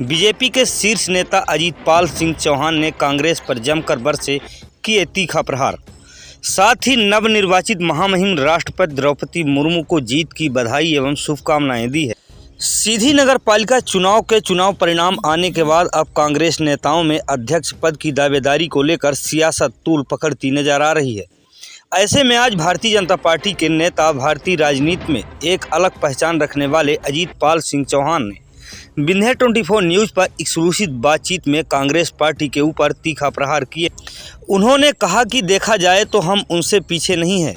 BJP के शीर्ष नेता अजीतपाल सिंह चौहान ने कांग्रेस पर जमकर बरसे किए तीखा प्रहार। साथ ही नवनिर्वाचित महामहिम राष्ट्रपति द्रौपदी मुर्मू को जीत की बधाई एवं शुभकामनाएं दी है। सीधी नगर पालिका चुनाव के चुनाव परिणाम आने के बाद अब कांग्रेस नेताओं में अध्यक्ष पद की दावेदारी को लेकर सियासत तूल पकड़ती नजर आ रही है। ऐसे में आज भारतीय जनता पार्टी के नेता भारतीय राजनीति में एक अलग पहचान रखने वाले अजीतपाल सिंह चौहान ने विंध्य 24 न्यूज़ पर एक्सक्लूसिव बातचीत में कांग्रेस पार्टी के ऊपर तीखा प्रहार किए। उन्होंने कहा कि देखा जाए तो हम उनसे पीछे नहीं हैं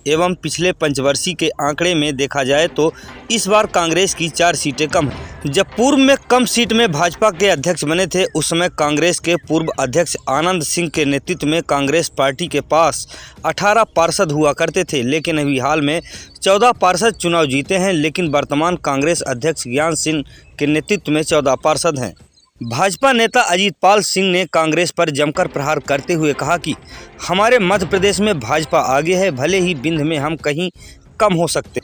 एवं पिछले पंचवर्षीय के आंकड़े में देखा जाए तो इस बार कांग्रेस की 4 सीटें कम हैं। जब पूर्व में कम सीट में भाजपा के अध्यक्ष बने थे उस समय कांग्रेस के पूर्व अध्यक्ष आनंद सिंह के नेतृत्व में कांग्रेस पार्टी के पास 18 पार्षद हुआ करते थे, लेकिन अभी हाल में 14 पार्षद चुनाव जीते हैं। लेकिन वर्तमान कांग्रेस अध्यक्ष ज्ञान सिंह के नेतृत्व में 14 पार्षद हैं। भाजपा नेता अजीतपाल सिंह ने कांग्रेस पर जमकर प्रहार करते हुए कहा कि हमारे मध्य प्रदेश में भाजपा आगे है, भले ही विंध्य में हम कहीं कम हो सकते,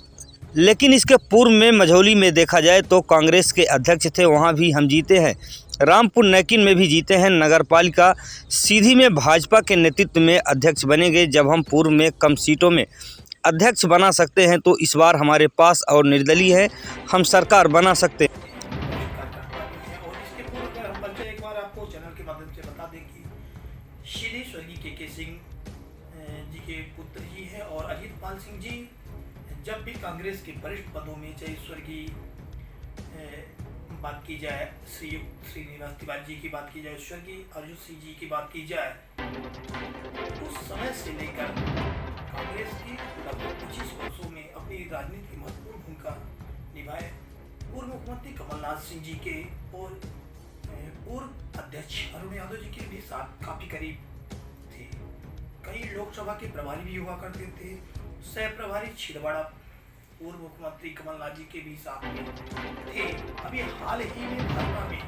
लेकिन इसके पूर्व में मझौली में देखा जाए तो कांग्रेस के अध्यक्ष थे, वहां भी हम जीते हैं। रामपुर नैकिन में भी जीते हैं। नगरपालिका सीधी में भाजपा के नेतृत्व में अध्यक्ष बनेंगे। जब हम पूर्व में कम सीटों में अध्यक्ष बना सकते हैं तो इस बार हमारे पास और निर्दलीय है, हम सरकार बना सकते हैं। एक बार आपको चैनल के माध्यम से बता दें कि श्री स्वर्गीय के सिंह जी के पुत्र ही है और अजीतपाल सिंह जी जब भी कांग्रेस के वरिष्ठ पदों में, चाहे स्वर्गीय बात की जाए श्रीनिवास तिवारी जी की बात की जाए, स्वर्गीय अर्जुन सिंह जी की बात की जाए, उस समय से लेकर कांग्रेस की लगभग 25 वर्षों में अपनी राजनीति की महत्वपूर्ण भूमिका निभाए। पूर्व मुख्यमंत्री कमलनाथ सिंह जी के और पूर्व अध्यक्ष अरुण यादव जी के भी साथ काफी करीब थे। कई लोकसभा के प्रभारी भी हुआ करते थे। सह प्रभारी छिंदवाड़ा पूर्व मुख्यमंत्री कमलनाथ जी के भी साथ में थे। अभी हाल ही में भाजपा में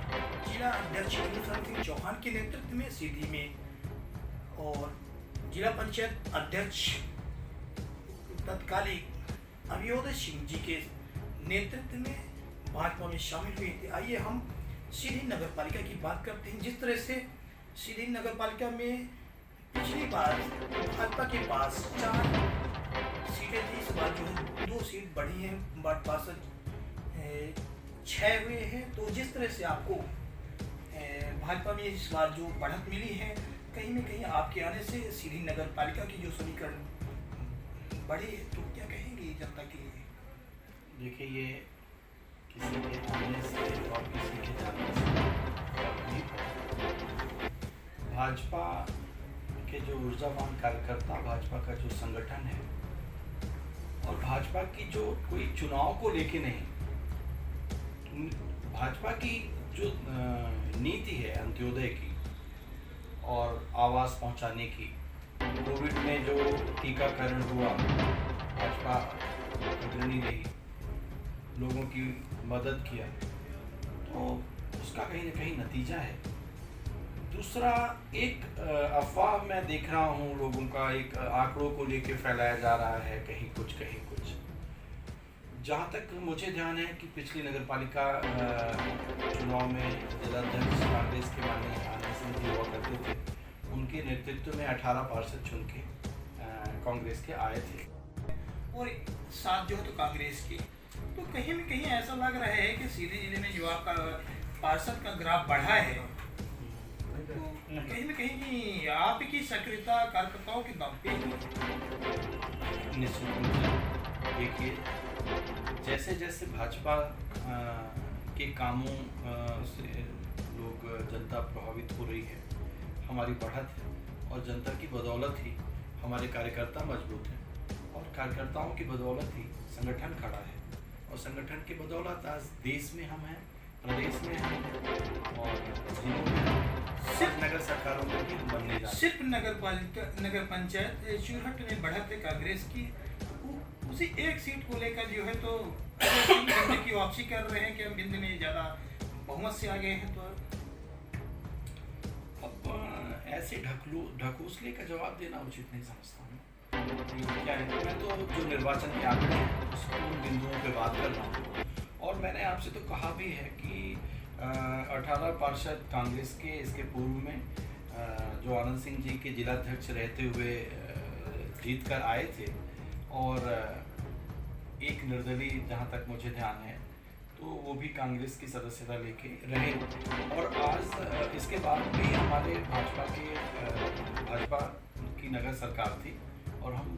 जिला अध्यक्ष सिंह चौहान के नेतृत्व में सीधी में और जिला पंचायत अध्यक्ष तत्कालीन अभियोदय सिंह जी के नेतृत्व में भाजपा में शामिल हुए थे। आइए हम सीधी नगर पालिका की बात करते हैं। जिस तरह से सीधी नगर पालिका में पिछली बार भाजपा के पास 4 सीटें थी, इस बार जो है 2 सीट बढ़ी हैं, बट पार्षद 6 हुए हैं। तो जिस तरह से आपको भाजपा में इस बार जो बढ़त मिली है, कहीं न कहीं आपके आने से सीधी नगर पालिका की जो समीकरण बढ़ी है, तो क्या कहेंगे जनता के लिए? देखिए, ये किसी के आने से और किसी के जाने से नहीं पड़ता। भाजपा के जो ऊर्जावान कार्यकर्ता, भाजपा का जो संगठन है और भाजपा की जो कोई चुनाव को लेके नहीं, भाजपा की जो नीति है अंत्योदय की और आवास पहुंचाने की, कोविड में जो टीकाकरण हुआ, भाजपा अग्रणी रही, लोगों की मदद किया, तो उसका कहीं ना कहीं नतीजा है। दूसरा, एक अफवाह मैं देख रहा हूँ लोगों का, एक आंकड़ों को लेके फैलाया जा रहा है, कहीं कुछ कहीं कुछ। जहाँ तक मुझे ध्यान है कि पिछली नगर पालिका चुनाव में जिलाध्यक्ष कांग्रेस के माननीय आनंद सिंह जी हुआ करते थे, उनके नेतृत्व में 18 पार्षद चुन के कांग्रेस के आए थे और साथ जो है तो कांग्रेस की, तो कहीं न कहीं ऐसा लग रहा है कि सीधी जिले में जो आपका पार्षद का ग्राफ बढ़ा है, तो कहीं न कहीं आपकी सक्रियता कार्यकर्ताओं के दम पे निश्चित रूप से। देखिए, जैसे जैसे भाजपा के कामों से लोग, जनता प्रभावित हो रही है, हमारी बढ़त है और जनता की बदौलत ही हमारे कार्यकर्ता मजबूत हैं और कार्यकर्ताओं की बदौलत ही संगठन खड़ा है और संगठन की बदौलत आज देश में हम हैं, प्रदेश में हैं और जिलों में हैं, सिर्फ नगर सरकारों में भी बनने जा। सिर्फ नगर पंचायत चूरहट में बढ़त है कांग्रेस की, उसी एक सीट को लेकर जो है तो बिंद की वापसी कर रहे हैं कि हम बिंद में ज़्यादा बहुमत से आ गए हैं। तो अब ऐसे ढकोसले का जवाब देना उचित नहीं समझता हूँ। क्या है, मैं तो जो निर्वाचन के आंकड़े हैं उन बिंदुओं पे बात कर रहा हूँ और मैंने आपसे तो कहा भी है कि 18 पार्षद कांग्रेस के इसके पूर्व में जो आनंद सिंह जी के जिलाध्यक्ष रहते हुए जीत कर आए थे और एक निर्दलीय, जहाँ तक मुझे ध्यान है, तो वो भी कांग्रेस की सदस्यता लेके रहे। और आज इसके बाद भी हमारे भाजपा की नगर सरकार थी और हम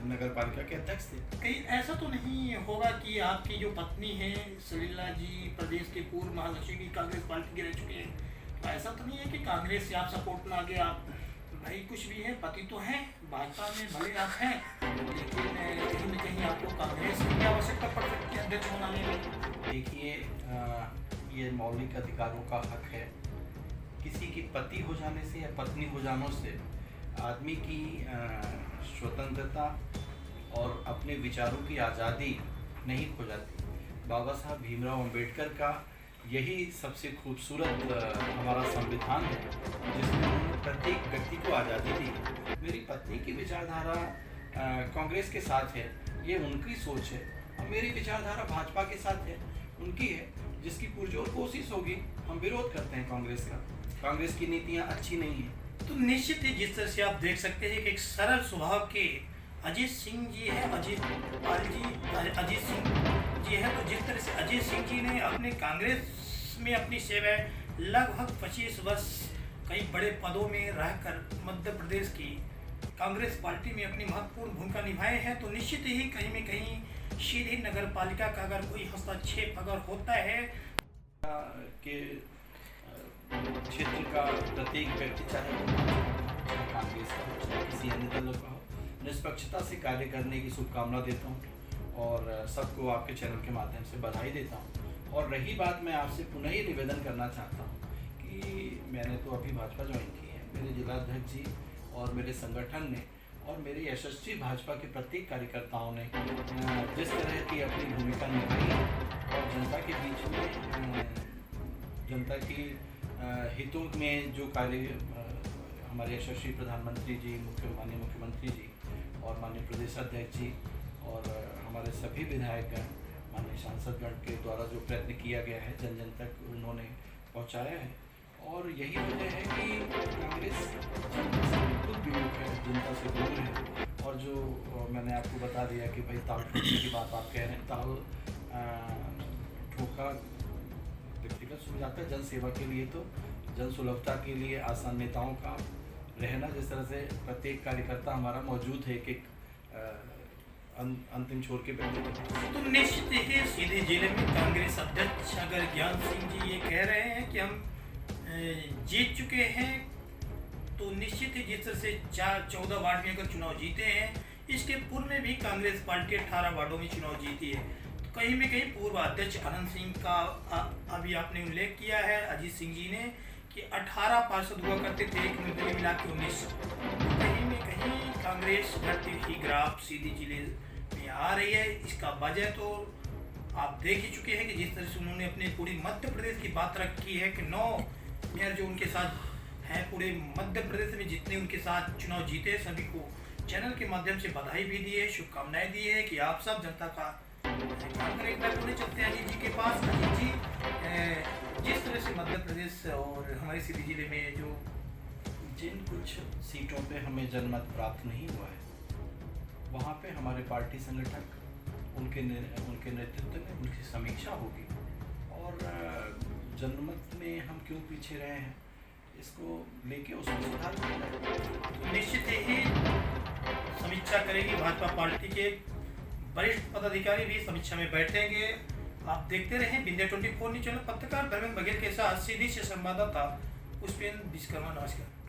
नगर पालिका के अध्यक्ष थे। कहीं ऐसा तो नहीं होगा कि आपकी जो पत्नी है सलीला जी प्रदेश के पूर्व महासचिव की कांग्रेस पार्टी के रह चुके हैं, तो ऐसा तो नहीं है कि कांग्रेस से आप सपोर्ट में आगे आप भाई कुछ भी है, पति तो हैं भाजपा में, भले आप हैं, लेकिन कहीं न कहीं आपको कांग्रेस की आवश्यकता पड़ सकती है अध्यक्ष बनाने में। देखिए, ये मौलिक अधिकारों का हक है। किसी की पति हो जाने से या पत्नी हो जाने से आदमी की स्वतंत्रता और अपने विचारों की आज़ादी नहीं खो जाती। बाबा साहब भीमराव अंबेडकर का यही सबसे खूबसूरत हमारा संविधान है, जिसमें उन्होंने प्रत्येक व्यक्ति को आज़ादी दी। मेरी पत्नी की विचारधारा कांग्रेस के साथ है, ये उनकी सोच है, और मेरी विचारधारा भाजपा के साथ है, उनकी है, जिसकी पुरजोर कोशिश होगी। हम विरोध करते हैं कांग्रेस का। कांग्रेस की नीतियाँ अच्छी नहीं हैं। तो निश्चित ही जिस तरह से आप देख सकते हैं कि एक सरल स्वभाव के अजीत सिंह जी है, अजीत सिंह जी है, तो जिस तरह से अजीत सिंह जी ने अपने कांग्रेस में अपनी सेवाएं लगभग 25 वर्ष कई बड़े पदों में रहकर मध्य प्रदेश की कांग्रेस पार्टी में अपनी महत्वपूर्ण भूमिका निभाए हैं, तो निश्चित ही कहीं में कहीं सीधी नगर पालिका का अगर कोई हस्तक्षेप अगर होता है के क्षेत्र का प्रत्येक व्यक्ति, चाहे वो कांग्रेस का हो चाहे किसी अन्य दल का हो, निष्पक्षता से कार्य करने की शुभकामना देता हूँ और सबको आपके चैनल के माध्यम से बधाई देता हूँ। और रही बात, मैं आपसे पुनः ही निवेदन करना चाहता हूँ कि मैंने तो अभी भाजपा ज्वाइन की है, मेरे जिलाध्यक्ष जी और मेरे संगठन ने और मेरे यशस्वी भाजपा के प्रत्येक कार्यकर्ताओं ने जिस तरह की अपनी भूमिका निभाई है और जनता के बीच में जनता की हितों में जो कार्य हमारे यशस्वी प्रधानमंत्री जी, माननीय मुख्यमंत्री जी और माननीय प्रदेश अध्यक्ष जी और हमारे सभी विधायकगण, माननीय सांसदगण के द्वारा जो प्रयत्न किया गया है, जन जन तक उन्होंने पहुंचाया है। और यही वजह है कि कांग्रेस जनता से बिल्कुल विमुख है, जनता से दूर है। और जो मैंने आपको बता दिया कि भाई ताल ठोकने की बात आप कह रहे हैं, ताल ठोका व्यक्तिगत सुलझाता है, जन सेवा के लिए तो जन सुलभता के लिए आसान नेताओं का रहना, जिस तरह से प्रत्येक कार्यकर्ता हमारा मौजूद है एक अंतिम छोर के व्यक्ति के पास। तो निश्चित ही सीधे जिले में कांग्रेस अध्यक्ष अगर ज्ञान सिंह जी ये कह रहे हैं कि हम जीत चुके हैं, तो निश्चित ही जिस तरह से 14 वार्ड में अगर चुनाव जीते हैं, इसके पूर्व में भी कांग्रेस पार्टी 18 वार्डों में चुनाव जीती है। तो कहीं में कहीं पूर्व अध्यक्ष आनंद सिंह का अभी आपने उल्लेख किया है अजीत सिंह जी ने कि 18 पार्षद हुआ करते थे, एक निर्दलीय मिला के 19। कहीं में कहीं कांग्रेस घटती हुई ग्राफ सीधी जिले में आ रही है। इसका वजह तो आप देख ही चुके हैं कि जिस तरह से उन्होंने अपने पूरी मध्य प्रदेश की बात रखी है कि 9 मेयर जो उनके साथ हैं, पूरे मध्य प्रदेश में जितने उनके साथ चुनाव जीते, सभी को चैनल के माध्यम से बधाई भी दी है, शुभकामनाएं दी है कि आप सब जनता का काम करें। एक बार पुणे चलते हैं अजीत जी के पास। अजीत जी, जिस तरह से मध्य प्रदेश और हमारे सीधी जिले में जो जिन कुछ सीटों पे हमें जनमत प्राप्त नहीं हुआ है, वहाँ पे हमारे पार्टी संगठक उनके नेतृत्व में उनकी समीक्षा होगी और जनमत में हम क्यों पीछे रहे हैं इसको लेके उसमें सुधार तो निश्चित ही समीक्षा करेगी भाजपा पार्टी के वरिष्ठ पदाधिकारी भी समीक्षा में बैठेंगे। आप देखते रहें विंध्य 24 न्यूज़ चैनल। पत्रकार धर्मेंद्र बघेल के साथ सीधी से संवाददाता पुष्पेंद्र विश्वकर्मा। नमस्कार।